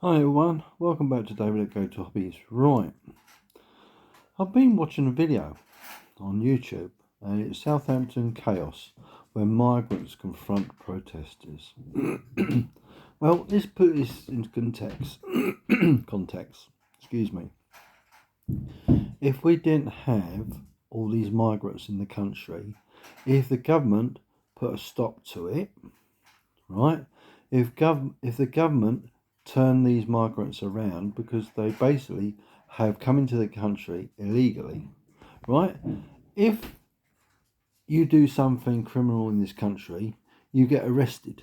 Hi everyone, welcome back to David at Go to Hobbies. Right, I've been watching a video on YouTube and it's Southampton Chaos where migrants confront protesters. Well, let's put this into context. Excuse me. If we didn't have all these migrants in the country, if the government put a stop to it, right? If the government turn these migrants around because they basically have come into the country illegally, right? If you do something criminal in this country, you get arrested.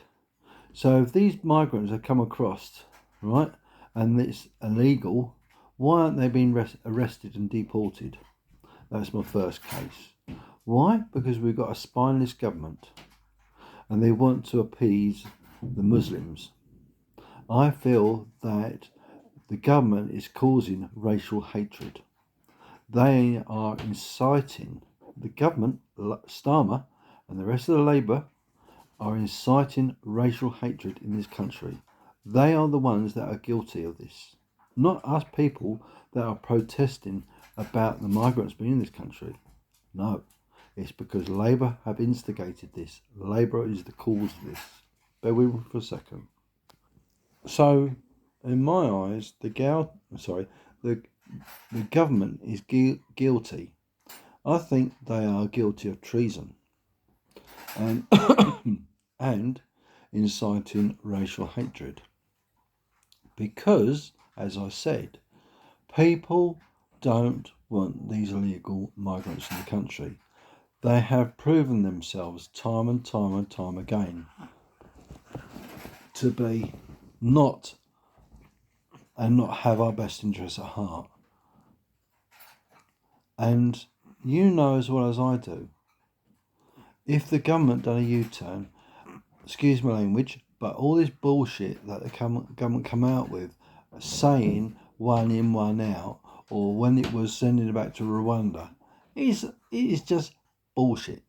So if these migrants have come across, right, and it's illegal, why aren't they being arrested and deported? That's my first case. Why? Because we've got a spineless government and they want to appease the Muslims. I feel that the government is causing racial hatred. They are inciting, the government, Starmer, and the rest of the Labour are inciting racial hatred in this country. They are the ones that are guilty of this, not us people that are protesting about the migrants being in this country. No, it's because Labour have instigated this. Labour is the cause of this. Bear with me for a second. So, in my eyes, the government is guilty. I think they are guilty of treason and and inciting racial hatred. Because, as I said, people don't want these illegal migrants in the country. They have proven themselves time and time again to be not have our best interests at heart. And you know as well as I do, if the government done a U-turn, excuse my language, but all this bullshit that the government come out with, saying one in, one out, or when it was sending it back to Rwanda, it is just bullshit.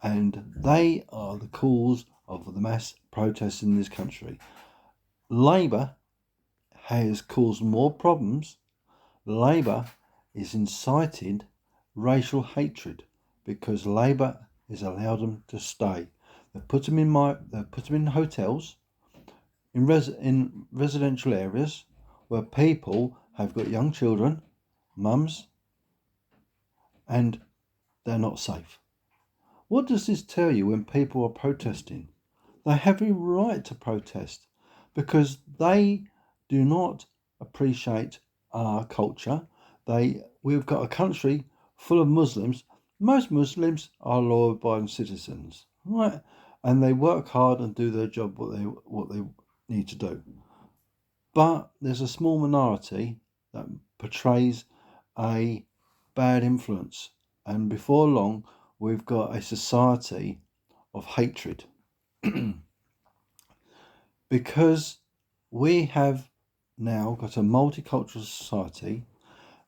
And they are the cause of the mass protests in this country. Labour has caused more problems. Labour is inciting racial hatred because Labour has allowed them to stay. They put them in hotels, in residential areas where people have got young children, mums, and they're not safe. What does this tell you when people are protesting? They have a right to protest because they do not appreciate our culture. We've got a country full of Muslims. Most Muslims are law-abiding citizens, right? And they work hard and do their job what they need to do. But there's a small minority that portrays a bad influence, and before long, we've got a society of hatred because we have now got a multicultural society,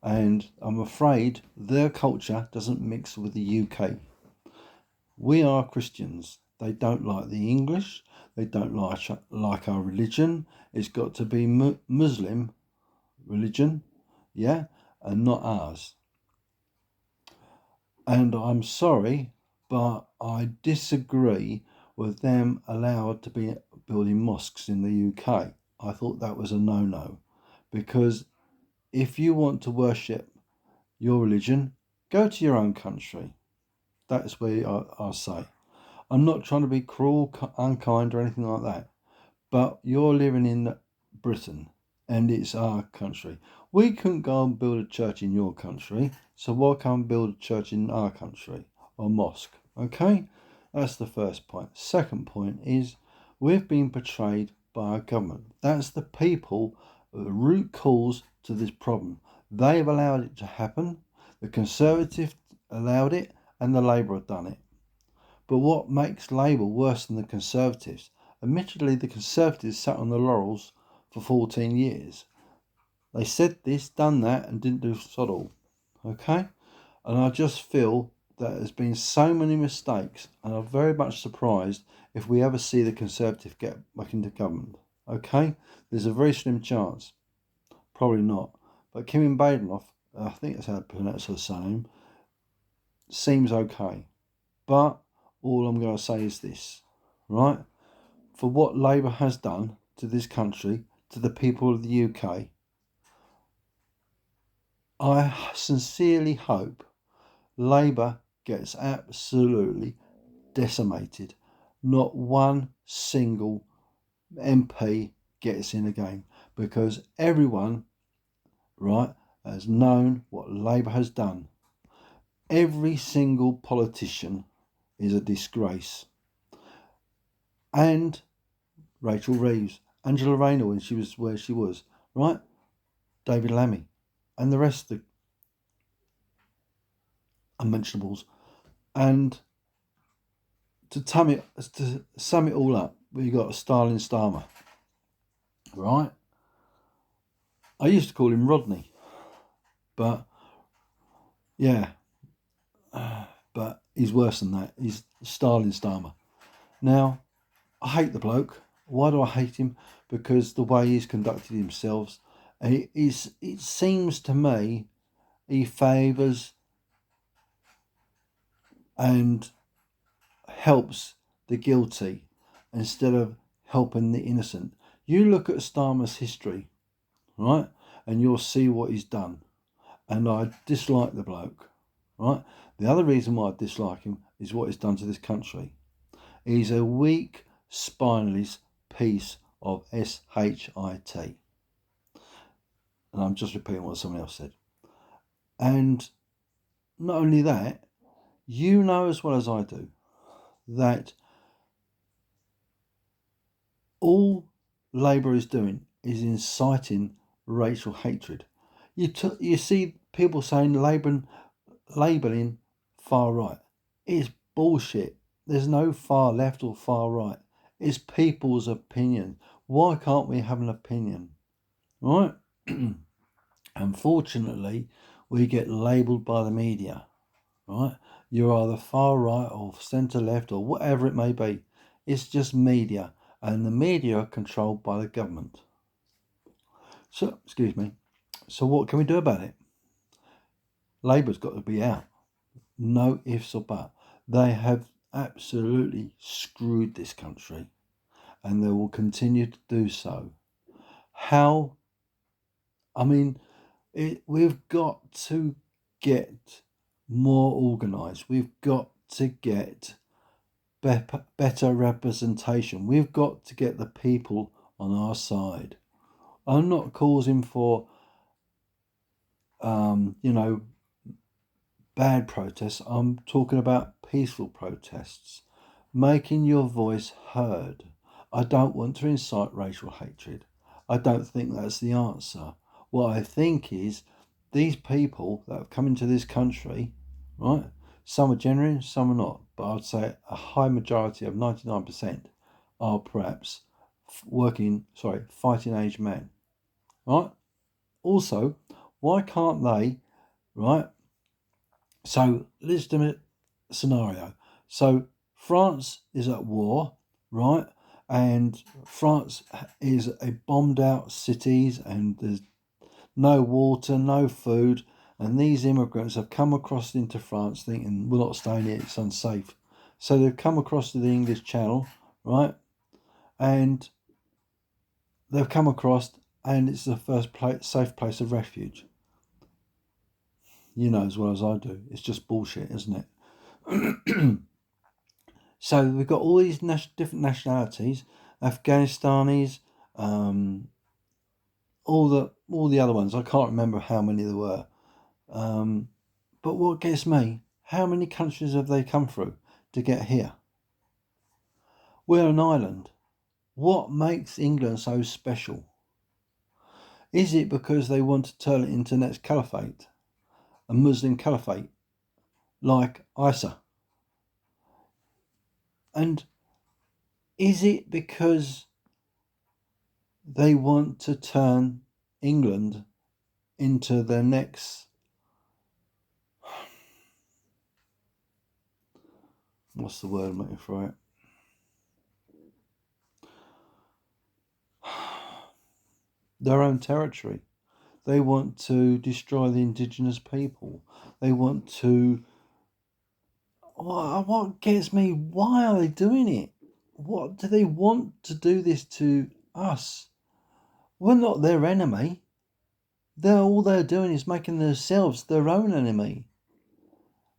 and I'm afraid their culture doesn't mix with the UK. We are Christians. They don't like the English. They don't like our religion. It's got to be Muslim religion, yeah, and not ours. And I'm sorry, but I disagree with them allowed to be building mosques in the UK. I thought that was a no-no, because if you want to worship your religion, go to your own country. That's where I say. I'm not trying to be cruel, unkind, or anything like that. But you're living in Britain, and it's our country. We couldn't go and build a church in your country, so why can't we build a church in our country, or mosque? Okay? That's the first point. Second point is we've been betrayed by our government. That's the people, the root cause to this problem. They've allowed it to happen. The Conservatives allowed it, and the Labour have done it. But what makes Labour worse than the Conservatives? Admittedly, the Conservatives sat on the laurels for 14 years. They said this, done that, and didn't do sod all. Okay? And I just feel that there's been so many mistakes, and I'm very much surprised if we ever see the Conservative get back into government. Okay, there's a very slim chance. Probably not. But Kim Badenoch, I think that's how to pronounce her surname, seems okay. But all I'm going to say is this, right? For what Labour has done to this country, to the people of the UK, I sincerely hope Labour gets absolutely decimated. Not one single MP gets in again, because everyone, right, has known what Labour has done. Every single politician is a disgrace. And Rachel Reeves, Angela Rayner when she was where she was, right? David Lammy, and the rest of the unmentionables. And to sum it all up, we got Stalin Starmer, right? I used to call him Rodney, but yeah, but he's worse than that. He's Stalin Starmer. Now, I hate the bloke. Why do I hate him? Because the way he's conducted himself, it seems to me he favours and helps the guilty instead of helping the innocent. You look at Starmer's history, right, and you'll see what he's done. And I dislike the bloke, right? The other reason why I dislike him is what he's done to this country. He's a weak, spineless piece of shit. And I'm just repeating what someone else said. And not only that, you know as well as I do that all Labour is doing is inciting racial hatred. You see people saying labelling far right. It's bullshit. There's no far left or far right. It's people's opinion. Why can't we have an opinion? Right? Unfortunately, we get labelled by the media. Right? You're either far right or centre left or whatever it may be. It's just media. And the media are controlled by the government. So, excuse me. So what can we do about it? Labour's got to be out. No ifs or buts. They have absolutely screwed this country and they will continue to do so. How? I mean, we've got to get more organised. We've got to get better representation. We've got to get the people on our side. I'm not causing for, bad protests. I'm talking about peaceful protests, making your voice heard. I don't want to incite racial hatred. I don't think that's the answer. What I think is these people that have come into this country, right? Some are genuine, some are not. But I'd say a high majority of 99% are perhaps fighting age men, right? Also, why can't they, right? So legitimate scenario. So France is at war, right? And France is a bombed out cities and there's no water, no food. And these immigrants have come across into France thinking, we're not staying here, it's unsafe. So they've come across to the English Channel, right? And they've come across and it's the first safe place of refuge. You know as well as I do. It's just bullshit, isn't it? So we've got all these different nationalities, Afghanistanis, all the other ones. I can't remember how many there were. But what gets me, how many countries have they come through to get here? We're an island. What makes England so special? Is it because they want to turn it into next caliphate, a Muslim caliphate, like ISA? And is it because they want to turn England into their next, what's the word I'm looking for it? their own territory. They want to destroy the indigenous people. They want to... What gets me, why are they doing it? What do they want to do this to us? We're not their enemy. All they're doing is making themselves their own enemy.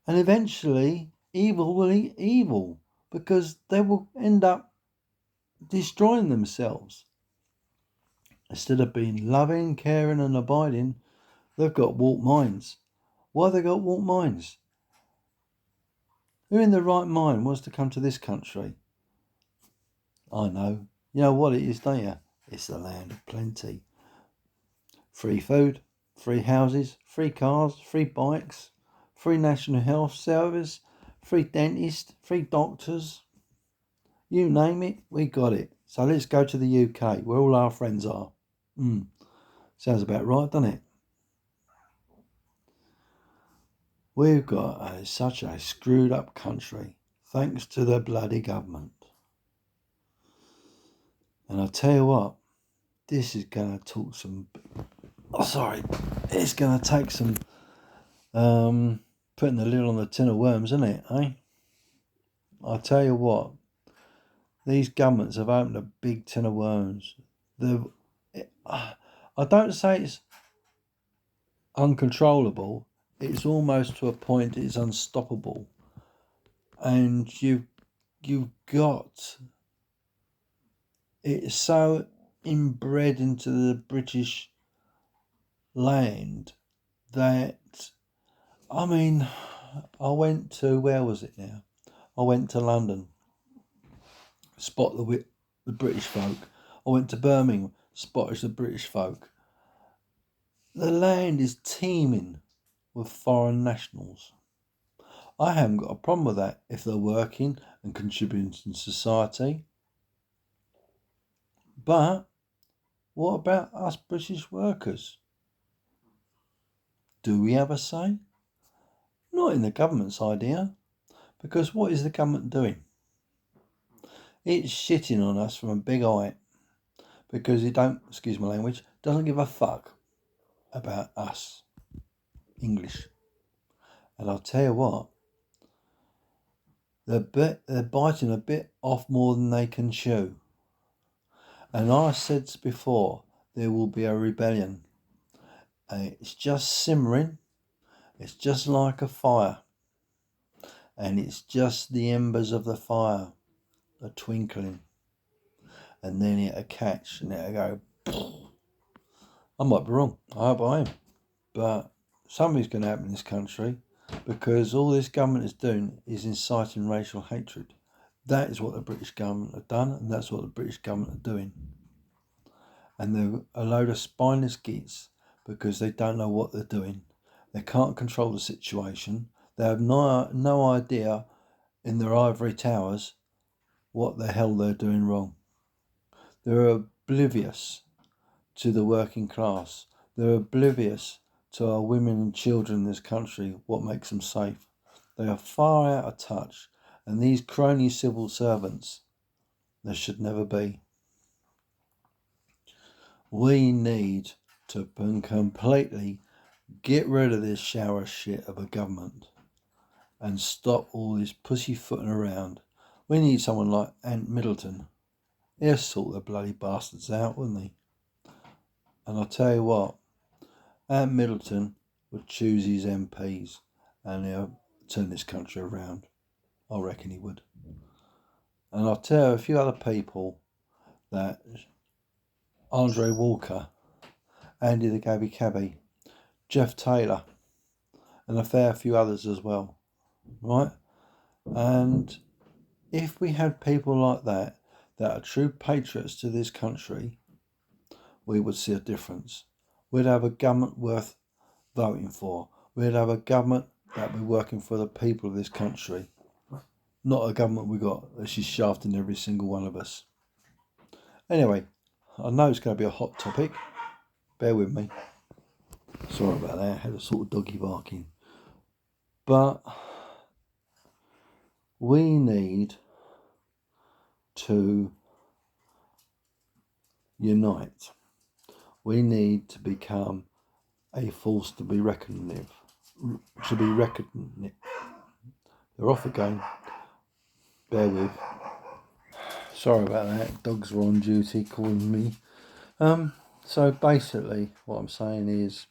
And eventually, evil will eat evil, because they will end up destroying themselves. Instead of being loving, caring and abiding, they've got warped minds. Why have they got warped minds? Who in their right mind wants to come to this country? I know. You know what it is, don't you? It's the land of plenty. Free food, free houses, free cars, free bikes, free national health service, free dentists, free doctors. You name it, we got it. So let's go to the UK, where all our friends are. Sounds about right, doesn't it? We've got such a screwed up country, thanks to the bloody government. And I tell you what, this is going to talk some... it's going to take some putting the lid on the tin of worms, isn't it, eh? I tell you what, these governments have opened a big tin of worms. I don't say it's uncontrollable. It's almost to a point it's unstoppable. And you've got... It's so inbred into the British land that... I mean, I went to... Where was it now? I went to London. Spot the British folk. I went to Birmingham. Spotted the British folk. The land is teeming with foreign nationals. I haven't got a problem with that if they're working and contributing to society. But what about us British workers? Do we have a say? Not in the government's idea. Because what is the government doing? It's shitting on us from a big height. Because it don't, excuse my language, doesn't give a fuck about us English. And I'll tell you what, they're biting a bit off more than they can chew. And I said before, there will be a rebellion. And it's just simmering. It's just like a fire. And it's just the embers of the fire are twinkling. And then it'll catch and it'll go. I might be wrong. I hope I am. But something's going to happen in this country, because all this government is doing is inciting racial hatred. That is what the British government have done, and that's what the British government are doing. And they're a load of spineless gits because they don't know what they're doing. They can't control the situation. They have no idea in their ivory towers what the hell they're doing wrong. They're oblivious to the working class. They're oblivious to our women and children in this country, what makes them safe. They are far out of touch, and these crony civil servants, there should never be. We need to completely get rid of this shower shit of a government and stop all this pussyfooting around. We need someone like Ant Middleton. He'll sort the bloody bastards out, wouldn't he? And I'll tell you what, Ant Middleton would choose his MPs and he'll turn this country around. I reckon he would. And I'll tell a few other people that Andre Walker, Andy the Gabby Cabby, Jeff Taylor, and a fair few others as well. Right? And if we had people like that are true patriots to this country, we would see a difference. We'd have a government worth voting for. We'd have a government that would be working for the people of this country. Not a government we got that she's shafting every single one of us. Anyway, I know it's going to be a hot topic. Bear with me. Sorry about that. I had a sort of doggy barking. But we need to unite. We need to become a force to be reckoned with. They're off again. Bear with. Sorry about that. Dogs were on duty calling me. So basically, what I'm saying is,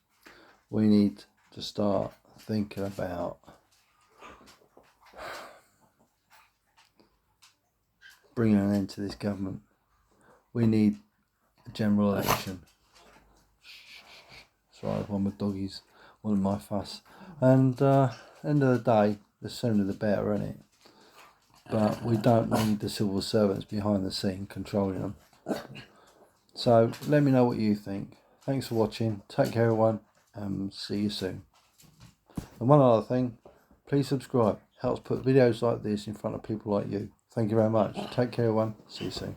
we need to start thinking about bringing an end to this government. We need a general election. Sorry, one of my doggies, one of my fuss. And end of the day, the sooner the better, innit? But we don't need the civil servants behind the scene controlling them. So let me know what you think. Thanks for watching. Take care, everyone, and see you soon. And one other thing, please subscribe. Helps put videos like this in front of people like you. Thank you very much. Take care, everyone. See you soon.